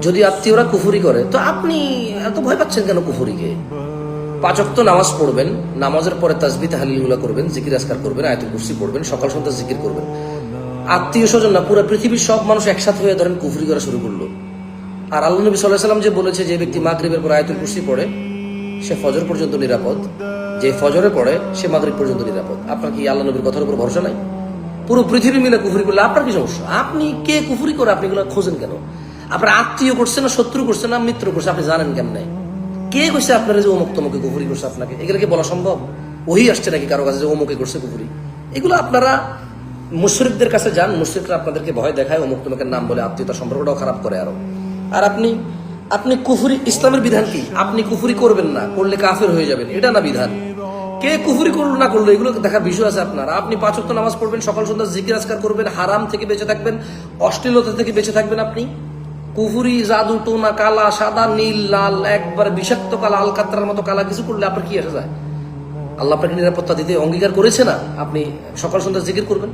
যদি আত্মীয়রা কুফরি করে তো আপনি এত ভয় পাচ্ছেন কেন কুফরিকে? 5 ওয়াক্ত নামাজ পড়বেন, নামাজের পরে তাসবিহ তাহলিলগুলো করবেন, জিকির আজকার করবেন, আয়াতুল কুরসি পড়বেন, সকাল সন্ধ্যা জিকির করবেন। আত্মীয় স্বজন না, পুরো পৃথিবীর সব মানুষ একসাথে হয়ে ধরেন কুফরি করা শুরু করলো। আর আল্লাহ নবী সাল্লাল্লাহু আলাইহি ওয়াসাল্লাম যে বলেছে যে ব্যক্তি মাগরিবের পর আয়াতুল কুরসি পড়ে সে ফজর পর্যন্ত নিরাপদ, যে ফজরে পড়ে সে মাগরিব পর্যন্ত নিরাপদ। আপনার কি আল্লাহ নবীর কথার উপর ভরসা নাই? পুরো পৃথিবী মিলে কুফরি করলে আপনার কি সমস্যা? আপনি কে কুফরি করে আপনি এগুলো খোঁজেন কেন? আপনার আত্মীয় করছে না, শত্রু করছে না, মিত্র করছে, আপনি জানেন কেমনে? কে কইছে আপনারা যে অমুক তমুকে কুফরি করছে? আপনাকে এগুলো কি বলা সম্ভব? ওহি আসছে নাকি কারো কাছে যে অমুকে করছে কুফরি? এগুলো আপনারা মুশরিকদের কাছে যান, মুশরিকরা আপনাদেরকে ভয় দেখায়, অমুক তমুকের নাম বলে আত্মীয়তা সম্পর্কটাও খারাপ করে আরো। আর আপনি কুফরি, ইসলামের বিধান কি? আপনি কুফরি করবেন না, করলে কাফের হয়ে যাবেন, এটা না বিধান। কে কুফরি করলো না করলো এগুলো দেখার বিষয় আছে আপনার। আপনি 5 ওয়াক্ত নামাজ পড়বেন, সকাল সন্ধ্যা জিকির আজকার করবেন, হারাম থেকে বেঁচে থাকবেন, অশ্লীলতা থেকে বেঁচে থাকবেন। আপনি কুফরি, জাদু টোনা, কালা, সাদা, নীল, লাল, একবার বিষাক্ত কালা, আলকাতরার মতো কালা কিছু করলে আপনার কি আসে যায়? আল্লাহ আপনাকে নিরাপত্তা দিতে অঙ্গীকার করেছে না? আপনি সকাল সন্ধ্যা জিকির করবেন।